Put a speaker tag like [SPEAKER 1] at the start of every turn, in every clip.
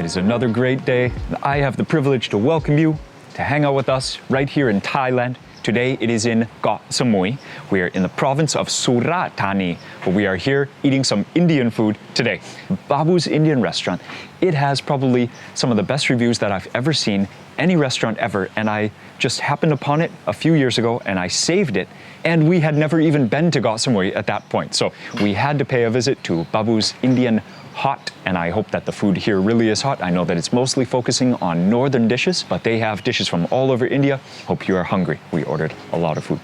[SPEAKER 1] is another great day. I have the privilege to welcome you to hang out with us right here in Thailand. Today it is in Got Samui. We are in the province of Surat Thani, but we are here eating some Indian food today. Babu's Indian restaurant. It has probably some of the best reviews that I've ever seen, any restaurant ever, and I just happened upon it a few years ago and I saved it, and we had never even been to Got Samui at that point. So we had to pay a visit to Babu's Indian Hot, and I hope that the food here really is hot. I know that it's mostly focusing on northern dishes, but they have dishes from all over India. Hope you are hungry. We ordered a lot of food.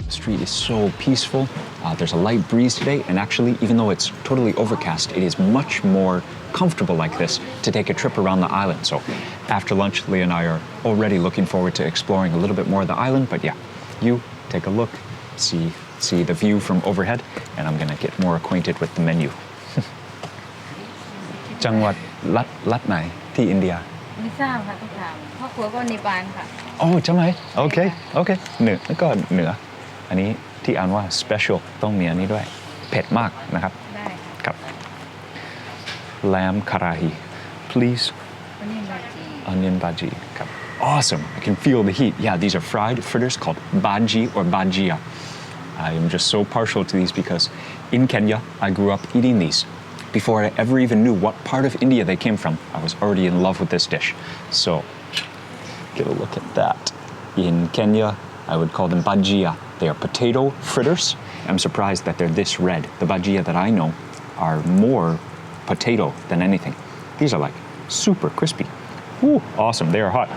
[SPEAKER 1] The street is so peaceful. There's a light breeze today, and actually, even though it's totally overcast, it is much more comfortable like this to take a trip around the island. So after lunch, Leah and I are already looking forward to exploring a little bit more of the island. But yeah, you take a look, see the view from overhead, and I'm gonna get more acquainted with the menu. จังหวัดรัฐไหนที่อินเดีย
[SPEAKER 2] ไม่ทราบค่ะต้องถามพ่อครัวก็เนปาลค่ะ
[SPEAKER 1] อ๋อใช่ไหมโอเคเหนือแล้วก็เหนืออันนี้ที่อ่านว่า special ต้องมีอันนี้ด้วยเผ็ดมากนะครับ
[SPEAKER 2] ได้
[SPEAKER 1] ครับ lamb karahi please onion bhaji ครับ awesome I can feel the heat yeah these are fried fritters called bhaji or bhajia I am just so partial to these because in Kenya I grew up eating these before I ever even knew what part of India they came from I was already in love with this dish so get a look at that in Kenya I would call them bhajia. They are potato fritters. I'm surprised that they're this red. The bhajia that I know are more potato than anything. These are like super crispy. Ooh, awesome. They are hot.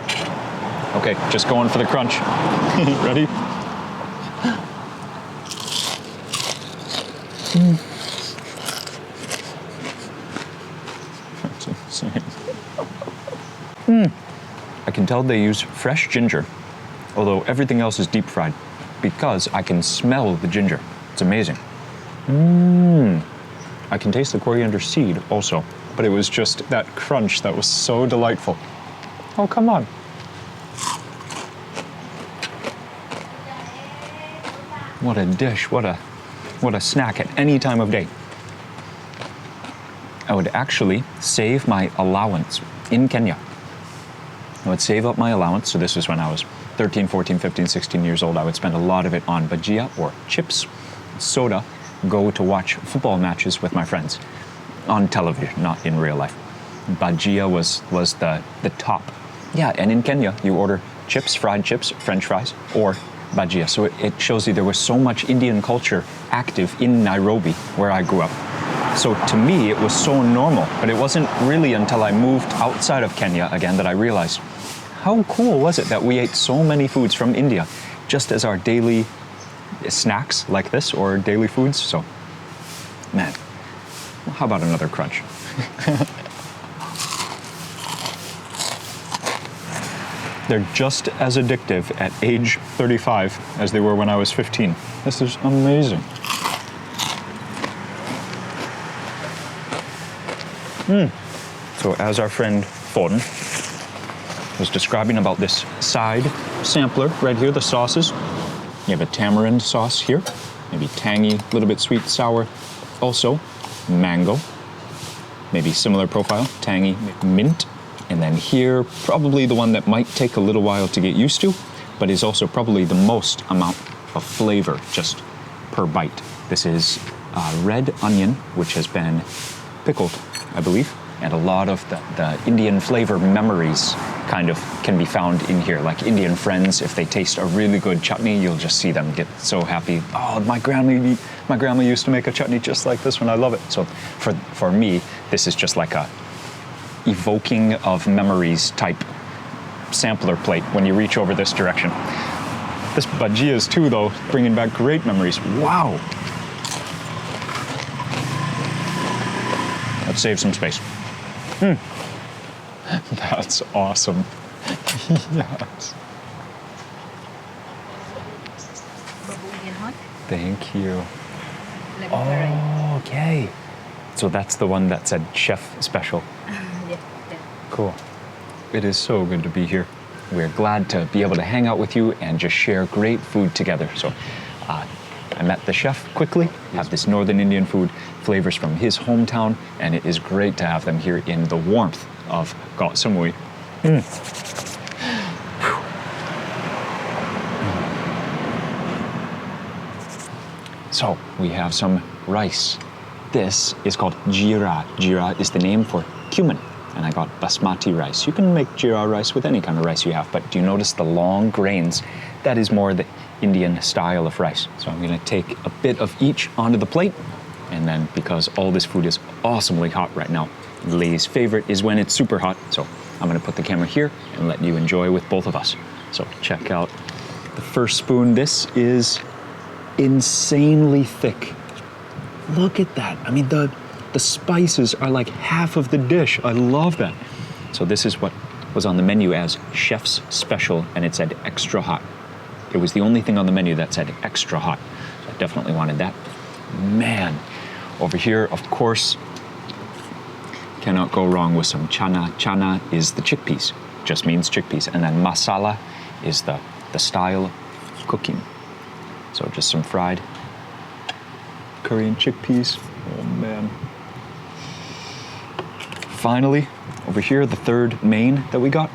[SPEAKER 1] Okay, just going for the crunch. Ready? That's insane. I can tell they use fresh ginger, although everything else is deep fried, because I can smell the ginger. It's amazing. I can taste the coriander seed also, but it was just that crunch that was so delightful. Oh, come on. What a dish, what a snack at any time of day. I would actually save my allowance in Kenya. I would save up my allowance, so this was when I was 13, 14, 15, 16 years old. I would spend a lot of it on bhajia or chips, soda, go to watch football matches with my friends on television, not in real life. Bhajia was the top. Yeah, and in Kenya, you order chips, fried chips, French fries, or bhajia. So it shows you there was so much Indian culture active in Nairobi, where I grew up. So to me, it was so normal, but it wasn't really until I moved outside of Kenya again that I realized how cool was it that we ate so many foods from India just as our daily snacks like this or daily foods. So, man, how about another crunch? They're just as addictive at age 35 as they were when I was 15. This is amazing. So as our friend Fon was describing about this side sampler right here, the sauces. You have a tamarind sauce here, maybe tangy, a little bit sweet, sour. Also, mango, maybe similar profile, tangy, mint. And then here, probably the one that might take a little while to get used to, but is also probably the most amount of flavor just per bite. This is red onion, which has been pickled, I believe. And a lot of the Indian flavor memories kind of can be found in here. Like Indian friends, if they taste a really good chutney, you'll just see them get so happy. Oh, my grandma used to make a chutney just like this one. I love it. So for me, this is just like a evoking of memories type sampler plate when you reach over this direction. This bhajias too, though, bringing back great memories. Wow. Let's save some space. That's awesome. Yes.
[SPEAKER 2] Babu Indian hot.
[SPEAKER 1] Thank you.
[SPEAKER 2] Lemon curry.
[SPEAKER 1] Oh, okay. So that's the one that said chef special.
[SPEAKER 2] Yeah, yeah.
[SPEAKER 1] Cool. It is so good to be here. We're glad to be able to hang out with you and just share great food together. So I met the chef quickly, have this Northern Indian food, flavors from his hometown, and it is great to have them here in the warmth of Got Samui. So we have some rice. This is called jeera. Jeera is the name for cumin. And I got basmati rice. You can make jeera rice with any kind of rice you have, but do you notice the long grains? That is more the Indian style of rice. So I'm gonna take a bit of each onto the plate, and then because all this food is awesomely hot right now, Lay's favorite is when it's super hot, so I'm gonna put the camera here and let you enjoy with both of us. So check out the first spoon. This is insanely thick. Look at that. I mean, the spices are like half of the dish. I love that. So this is what was on the menu as chef's special, and it said extra hot. It was the only thing on the menu that said extra hot. So I definitely wanted that. Man, over here, of course, cannot go wrong with some chana. Chana is the chickpeas, just means chickpeas. And then masala is the style of cooking. So just some fried Korean chickpeas. Oh man. Finally, over here, the third main that we got,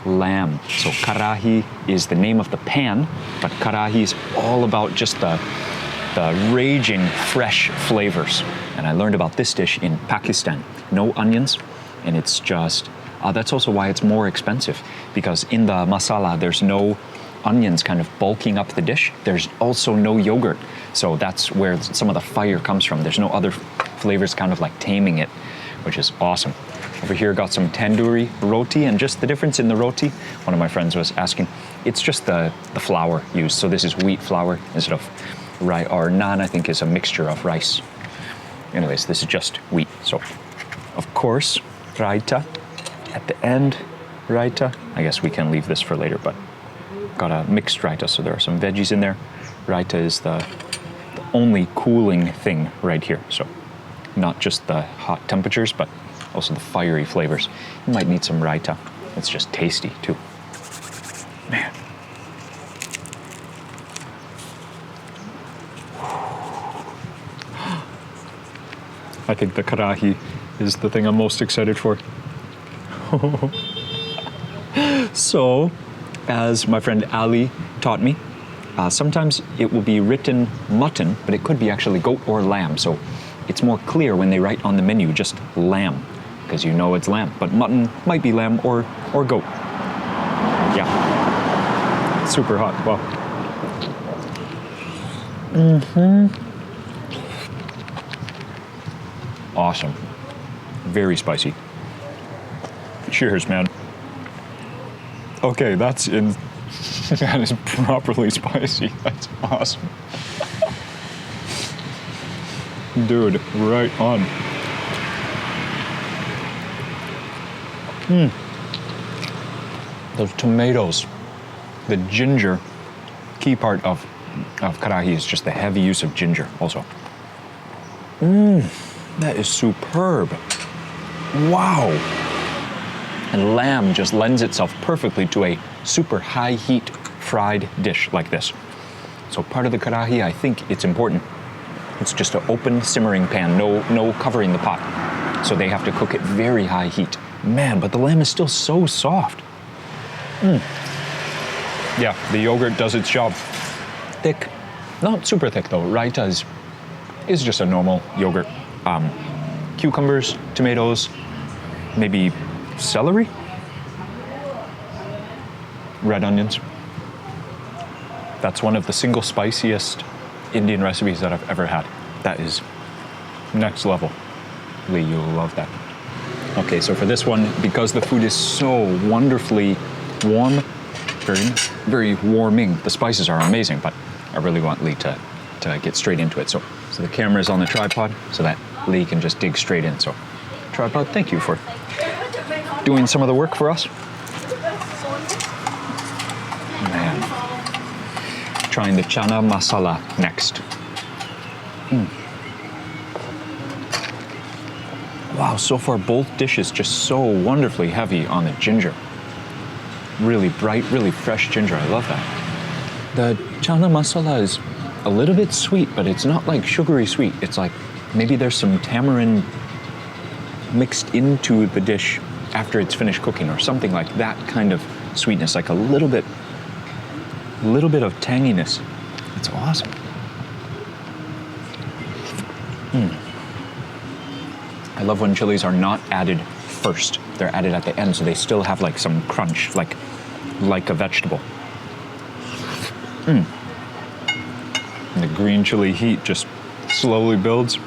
[SPEAKER 1] lamb. So Karahi is the name of the pan, but Karahi is all about just the raging fresh flavors. And I learned about this dish in Pakistan. No onions, and it's just, that's also why it's more expensive, because in the masala, there's no onions kind of bulking up the dish. There's also no yogurt. So that's where some of the fire comes from. There's no other flavors kind of like taming it, which is awesome. Over here, got some tandoori roti, and just the difference in the roti, one of my friends was asking, it's just the flour used. So this is wheat flour instead of rice, or naan I think is a mixture of rice. Anyways, this is just wheat. So, of course, raita at the end. Raita, I guess we can leave this for later, but got a mixed raita, so there are some veggies in there. Raita is the only cooling thing right here. So not just the hot temperatures, but also the fiery flavors. You might need some raita. It's just tasty too. Man. I think the karahi is the thing I'm most excited for. So, as my friend Ali taught me, sometimes it will be written mutton, but it could be actually goat or lamb. So it's more clear when they write on the menu just lamb, because you know it's lamb. But mutton might be lamb or goat. Yeah. Super hot. Wow. Awesome. Very spicy. Cheers, man. Okay, that is properly spicy. That's awesome. Dude, right on. Those tomatoes, the ginger, key part of karahi is just the heavy use of ginger also. That is superb. Wow. And lamb just lends itself perfectly to a super high heat fried dish like this. So part of the karahi, I think it's important. It's just an open simmering pan, no covering the pot. So they have to cook at very high heat. Man, but the lamb is still so soft. Yeah, the yogurt does its job. Thick, not super thick though. Raita is just a normal yogurt. Cucumbers, tomatoes, maybe celery, red onions. That's one of the single spiciest Indian recipes that I've ever had. That is next level. Lee, you'll love that. Okay, so for this one, because the food is so wonderfully warm, very warming, the spices are amazing, but I really want Lee to get straight into it. So the camera is on the tripod so that Lee can just dig straight in. So tripod, thank you for doing some of the work for us. Man. Trying the chana masala next. Wow, so far both dishes just so wonderfully heavy on the ginger. Really bright, really fresh ginger. I love that. The chana masala is a little bit sweet, but it's not like sugary sweet. It's like maybe there's some tamarind mixed into the dish after it's finished cooking or something like that kind of sweetness, like a little bit of tanginess. It's awesome. I love when chilies are not added first. They're added at the end, so they still have like some crunch, like a vegetable. And the green chili heat just slowly builds.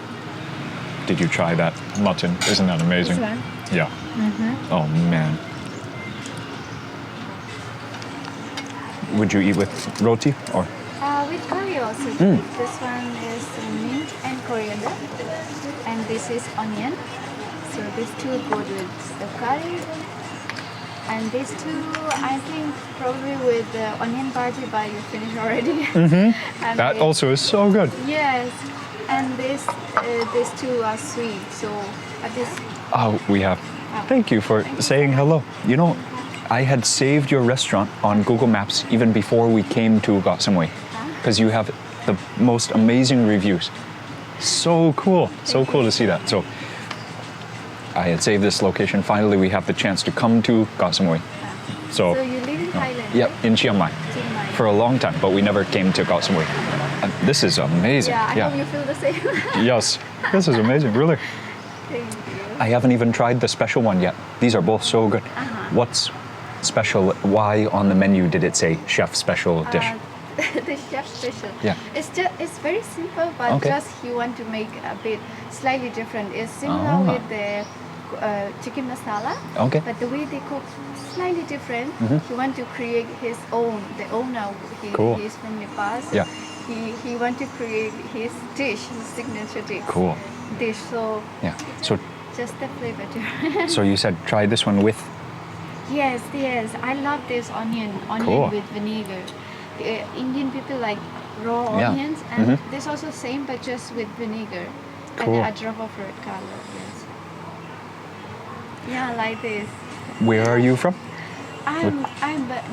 [SPEAKER 1] Did you try that mutton? Isn't that amazing?
[SPEAKER 2] This one?
[SPEAKER 1] Yeah. Oh man. Would you eat with roti or?
[SPEAKER 2] With curry also. This one is mint and coriander, and this is onion. So these two go with the curry, and these two I think probably with the onion bhaji, but you finished already. And
[SPEAKER 1] That also is so good.
[SPEAKER 2] Yes, and these two are sweet. So this.
[SPEAKER 1] Oh, we have. Thank you for saying hello. You know, I had saved your restaurant on Google Maps even before we came to Koh Samui, because you have the most amazing reviews. So cool. So cool to see that. So I had saved this location. Finally, we have the chance to come to Koh Samui.
[SPEAKER 2] So you live in Thailand?
[SPEAKER 1] Yep,
[SPEAKER 2] right?
[SPEAKER 1] in Chiang Mai.
[SPEAKER 2] Chiang Mai.
[SPEAKER 1] For a long time, but we never came to Koh Samui. This is amazing.
[SPEAKER 2] Yeah, I hope you feel the same.
[SPEAKER 1] Yes, this is amazing, really.
[SPEAKER 2] Thank you.
[SPEAKER 1] I haven't even tried the special one yet. These are both so good. What's special? Why on the menu did it say chef special dish?
[SPEAKER 2] The chef special.
[SPEAKER 1] Yeah.
[SPEAKER 2] It's very simple, but
[SPEAKER 1] Okay.
[SPEAKER 2] just you want to make a bit slightly different. It's similar with the chicken masala,
[SPEAKER 1] Okay.
[SPEAKER 2] but the way they cook slightly different. He want to create his own. The owner,
[SPEAKER 1] Cool.
[SPEAKER 2] he's from Nepal. So
[SPEAKER 1] Yeah.
[SPEAKER 2] He want to create his dish, his signature
[SPEAKER 1] Cool.
[SPEAKER 2] dish. So
[SPEAKER 1] Yeah. So,
[SPEAKER 2] just the flavor different.
[SPEAKER 1] so you said try this one with.
[SPEAKER 2] Yes, I love this onion
[SPEAKER 1] Cool.
[SPEAKER 2] with vinegar. Indian people like raw
[SPEAKER 1] Yeah.
[SPEAKER 2] onions, and this also same, but just with vinegar
[SPEAKER 1] Cool.
[SPEAKER 2] and a drop of red color. Yes. Yeah, like this.
[SPEAKER 1] Where are you from?
[SPEAKER 2] I'm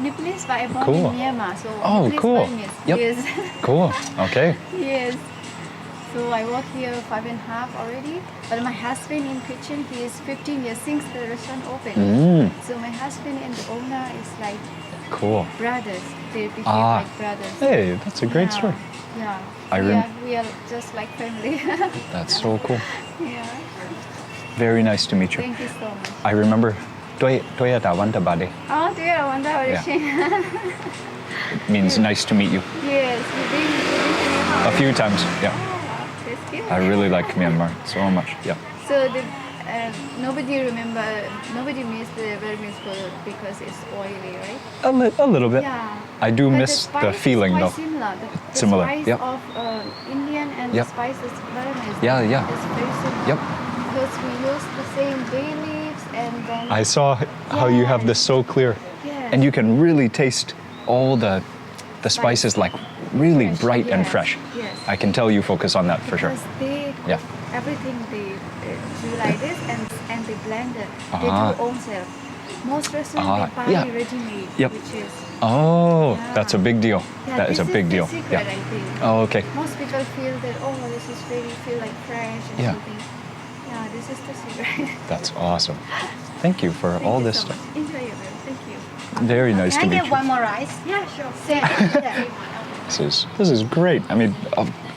[SPEAKER 2] Nepalese, but I'm born
[SPEAKER 1] Cool.
[SPEAKER 2] in Myanmar, so
[SPEAKER 1] Oh,
[SPEAKER 2] Nepalese
[SPEAKER 1] cool.
[SPEAKER 2] Burmese.
[SPEAKER 1] Yep.
[SPEAKER 2] Yes.
[SPEAKER 1] Cool. Okay.
[SPEAKER 2] Yes. So I work here 5.5 already, but my husband in kitchen, he is 15 years since the restaurant opened. So my husband and the owner is like
[SPEAKER 1] Cool.
[SPEAKER 2] brothers. They behave
[SPEAKER 1] Ah.
[SPEAKER 2] like brothers.
[SPEAKER 1] Hey, that's a great
[SPEAKER 2] Yeah.
[SPEAKER 1] story.
[SPEAKER 2] Yeah.
[SPEAKER 1] I
[SPEAKER 2] We are just like family.
[SPEAKER 1] That's so cool.
[SPEAKER 2] Yeah.
[SPEAKER 1] Very nice to meet you.
[SPEAKER 2] Thank you so much.
[SPEAKER 1] I remember Toyota Wanta Bade.
[SPEAKER 2] Oh dear, I wonder how
[SPEAKER 1] Yeah.
[SPEAKER 2] she.
[SPEAKER 1] It means nice to meet you.
[SPEAKER 2] Yes, you've been to Nepal.
[SPEAKER 1] A few times. Yeah.
[SPEAKER 2] That's good.
[SPEAKER 1] I really like Myanmar so much. Yeah.
[SPEAKER 2] So nobody miss the Burmese food because it's oily, right?
[SPEAKER 1] A little bit.
[SPEAKER 2] Yeah.
[SPEAKER 1] I do
[SPEAKER 2] But
[SPEAKER 1] miss
[SPEAKER 2] spice
[SPEAKER 1] the feeling
[SPEAKER 2] is
[SPEAKER 1] though.
[SPEAKER 2] quite similar. The
[SPEAKER 1] Similar,
[SPEAKER 2] spice
[SPEAKER 1] yep.
[SPEAKER 2] of Indian and
[SPEAKER 1] Yep.
[SPEAKER 2] the spices Burmese.
[SPEAKER 1] Yeah, yeah.
[SPEAKER 2] It's very similar.
[SPEAKER 1] Yep.
[SPEAKER 2] Because we use the same bay leaves and then.
[SPEAKER 1] I saw how you have this so clear.
[SPEAKER 2] Yes.
[SPEAKER 1] And you can really taste all the spices like really
[SPEAKER 2] Fresh,
[SPEAKER 1] bright and
[SPEAKER 2] yes,
[SPEAKER 1] fresh.
[SPEAKER 2] yes.
[SPEAKER 1] I can tell you focus on that for sure.
[SPEAKER 2] Because they
[SPEAKER 1] Yeah.
[SPEAKER 2] everything they do like this and they blend it. They
[SPEAKER 1] Ah.
[SPEAKER 2] do own self. Most restaurants
[SPEAKER 1] Ah,
[SPEAKER 2] they buy
[SPEAKER 1] yeah.
[SPEAKER 2] ready-made,
[SPEAKER 1] Yep.
[SPEAKER 2] which is
[SPEAKER 1] Oh,
[SPEAKER 2] Yeah.
[SPEAKER 1] that's a big deal.
[SPEAKER 2] yeah,
[SPEAKER 1] That is a
[SPEAKER 2] this
[SPEAKER 1] big
[SPEAKER 2] the
[SPEAKER 1] deal.
[SPEAKER 2] secret,
[SPEAKER 1] Yeah.
[SPEAKER 2] I think.
[SPEAKER 1] Oh, okay.
[SPEAKER 2] Most people feel that this is really feel like fresh and
[SPEAKER 1] Yeah.
[SPEAKER 2] something. Yeah, this is the secret.
[SPEAKER 1] That's awesome. Thank you for
[SPEAKER 2] Thank
[SPEAKER 1] all
[SPEAKER 2] you
[SPEAKER 1] this
[SPEAKER 2] so
[SPEAKER 1] stuff.
[SPEAKER 2] much. Enjoy your meal. Thank you.
[SPEAKER 1] Very nice
[SPEAKER 2] Can
[SPEAKER 1] to
[SPEAKER 2] I
[SPEAKER 1] meet
[SPEAKER 2] get
[SPEAKER 1] you.
[SPEAKER 2] one more rice? Yeah, sure. Same.
[SPEAKER 1] This is great. I mean,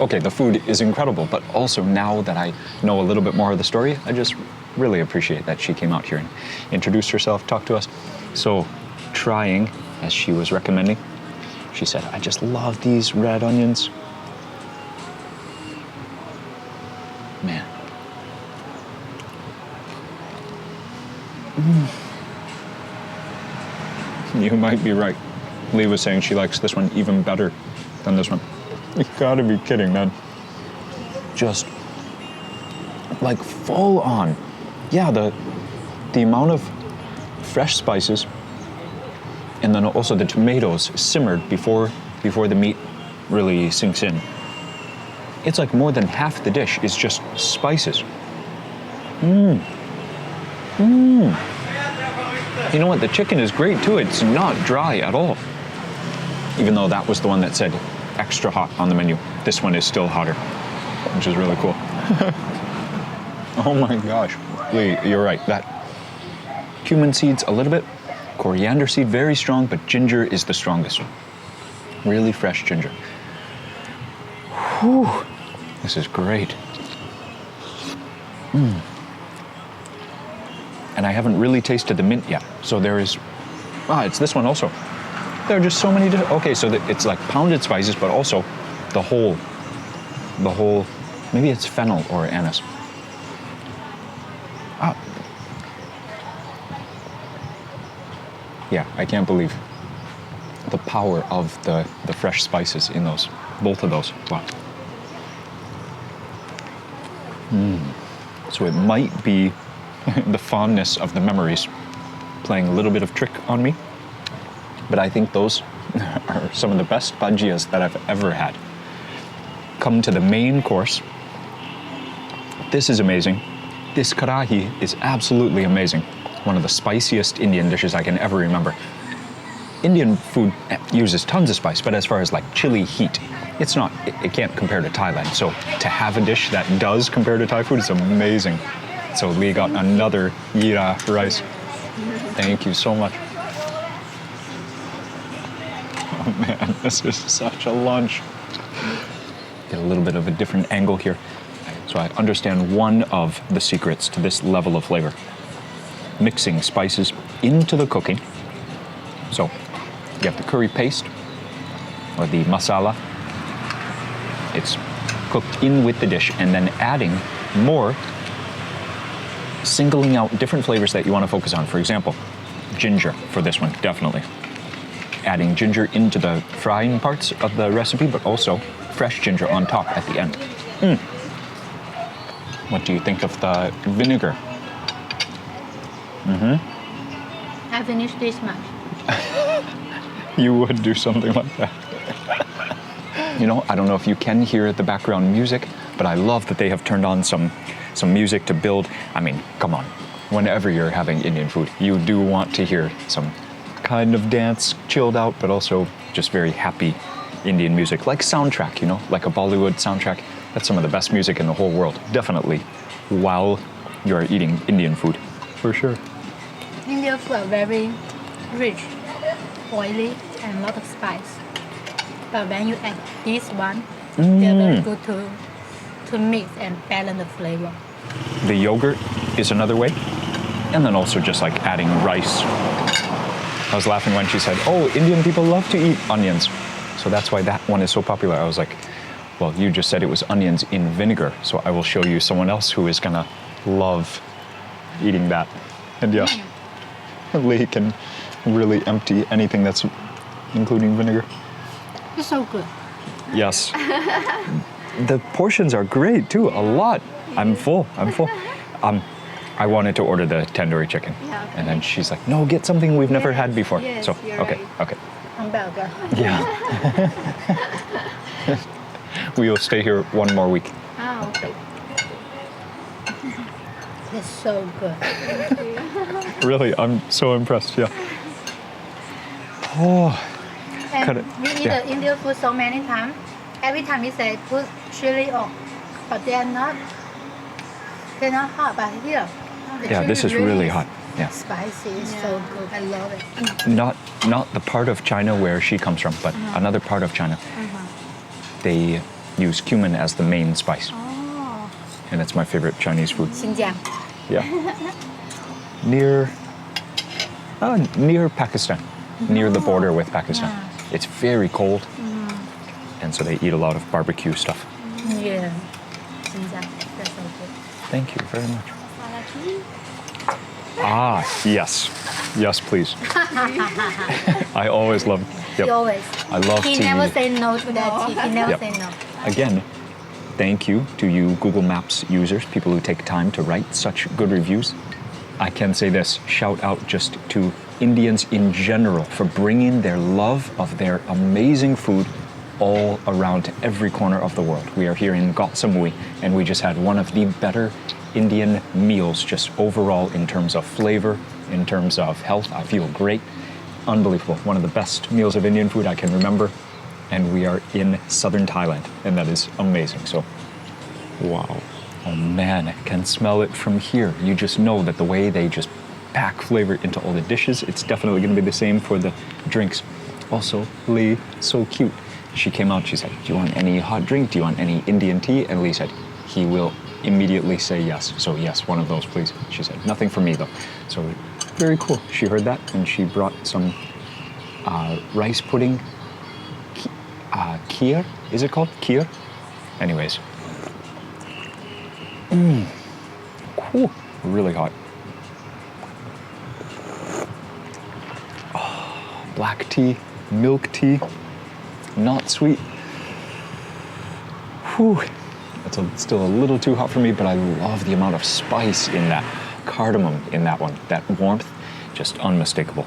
[SPEAKER 1] okay, the food is incredible, but also now that I know a little bit more of the story, I just really appreciate that she came out here and introduced herself, talked to us. So, trying, as she was recommending, she said, I just love these red onions. Man. You might be right. Lee was saying she likes this one even better than this one. You gotta be kidding, man. Just like full on. Yeah, the amount of fresh spices and then also the tomatoes simmered before the meat really sinks in. It's like more than half the dish is just spices. You know what? The chicken is great too. It's not dry at all. Even though that was the one that said extra hot on the menu. This one is still hotter, which is really cool. Oh my gosh. Wait, you're right. That cumin seeds a little bit, coriander seed very strong, but ginger is the strongest. Really fresh ginger. Whew. This is great. And I haven't really tasted the mint yet. So there is, it's this one also. There are just so many different, okay, so it's like pounded spices, but also the whole, maybe it's fennel or anise. Yeah, I can't believe the power of the fresh spices in those, both of those. Wow. So it might be the fondness of the memories playing a little bit of trick on me, but I think those are some of the best bhajias that I've ever had. Come to the main course. This is amazing. This karahi is absolutely amazing. One of the spiciest Indian dishes I can ever remember. Indian food uses tons of spice, but as far as like chili heat, it's not, it can't compare to Thailand. So to have a dish that does compare to Thai food is amazing. So Lee got another yira rice. Thank you so much. Oh man, this is such a lunch. Get a little bit of a different angle here. So I understand one of the secrets to this level of flavor. Mixing spices into the cooking. So you have the curry paste or the masala. It's cooked in with the dish and then adding more, singling out different flavors that you want to focus on. For example, ginger for this one, definitely. Adding ginger into the frying parts of the recipe, but also fresh ginger on top at the end. What do you think of the vinegar?
[SPEAKER 2] I finished this much.
[SPEAKER 1] You would do something like that. You know, I don't know if you can hear the background music, but I love that they have turned on some music to build. I mean, come on. Whenever you're having Indian food, you do want to hear some kind of dance, chilled out, but also just very happy Indian music, like soundtrack, you know, like a Bollywood soundtrack. That's some of the best music in the whole world, definitely, while you're eating Indian food, for sure.
[SPEAKER 2] Indian food are very rich, oily, and a lot of spice. But when you add this one, they're very good to mix and balance the flavor.
[SPEAKER 1] The yogurt is another way, and then also just like adding rice. I was laughing when she said, oh, Indian people love to eat onions. So that's why that one is so popular. I was like, well, you just said it was onions in vinegar, so I will show you someone else who is gonna love eating that. And yeah, Lee can really empty anything that's including vinegar.
[SPEAKER 2] It's so good.
[SPEAKER 1] Yes. The portions are great too, a lot. I'm full. I wanted to order the tandoori chicken.
[SPEAKER 2] Yeah.
[SPEAKER 1] And then she's like, no, get something we've never had before.
[SPEAKER 2] Yes,
[SPEAKER 1] so,
[SPEAKER 2] you're
[SPEAKER 1] okay.
[SPEAKER 2] right. Hamburger.
[SPEAKER 1] Yeah. We will stay here one more week.
[SPEAKER 2] Oh, okay. It's so good.
[SPEAKER 1] Really, I'm so impressed, yeah. Oh.
[SPEAKER 2] And we eat the Indian food so many times. Every time we say put chili on, but they're not hot. But here,
[SPEAKER 1] Yeah, this is really hot. Yeah.
[SPEAKER 2] Spicy, it's so good. I love it.
[SPEAKER 1] Not the part of China where she comes from, but another part of China. They use cumin as the main spice.
[SPEAKER 2] Oh.
[SPEAKER 1] And it's my favorite Chinese food.
[SPEAKER 2] Xinjiang.
[SPEAKER 1] Yeah. Near Pakistan, near the border with Pakistan. It's very cold, and so they eat a lot of barbecue stuff.
[SPEAKER 2] Yeah. Xinjiang. That's so good.
[SPEAKER 1] Thank you very much. Ah, yes. Yes, please. I always love. Yep.
[SPEAKER 2] He always.
[SPEAKER 1] I love
[SPEAKER 2] He
[SPEAKER 1] to
[SPEAKER 2] never
[SPEAKER 1] eat.
[SPEAKER 2] say no to that. He never
[SPEAKER 1] Yep.
[SPEAKER 2] say no.
[SPEAKER 1] Again, thank you to you Google Maps users, people who take time to write such good reviews. I can say this, shout out just to Indians in general for bringing their love of their amazing food all around to every corner of the world. We are here in Koh Samui, and we just had one of the better Indian meals, just overall in terms of flavor, in terms of health. I feel great. Unbelievable. One of the best meals of Indian food I can remember. And we are in southern Thailand, and that is amazing. So, wow. Oh man, I can smell it from here. You just know that the way they just pack flavor into all the dishes, it's definitely going to be the same for the drinks. Also, Lee, so cute. She came out, she said, do you want any hot drink? Do you want any Indian tea? And Lee said, he will immediately say yes. So yes, one of those, please. She said, nothing for me though. So very cool. She heard that, and she brought some rice pudding. Kheer? Is it called? Kheer? Anyways. Cool. Really hot. Oh, black tea, milk tea, not sweet. Whew. It's still a little too hot for me, but I love the amount of spice in that. Cardamom in that one. That warmth, just unmistakable.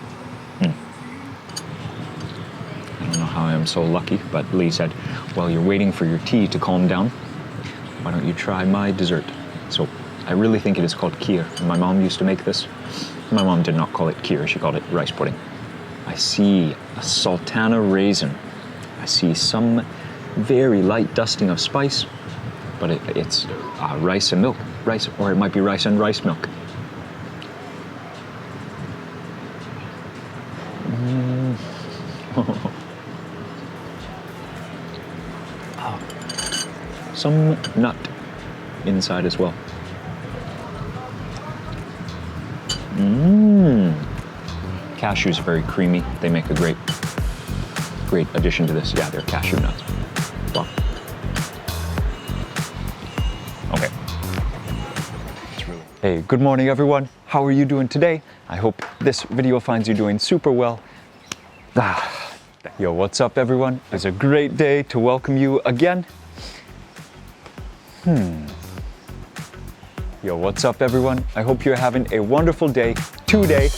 [SPEAKER 1] I don't know how I am so lucky, but Lee said, while you're waiting for your tea to calm down, why don't you try my dessert? So I really think it is called kheer. My mom used to make this. My mom did not call it kheer, she called it rice pudding. I see a sultana raisin. I see some very light dusting of spice, but it's rice and milk. Rice, or it might be rice and rice milk. Some nut inside as well. Cashews are very creamy. They make a great addition to this. Yeah, they're cashew nuts. Wow. Okay. Hey, good morning everyone. How are you doing today? I hope this video finds you doing super well. Yo, what's up everyone? It's a great day to welcome you again. Yo, what's up everyone? I hope you're having a wonderful day today.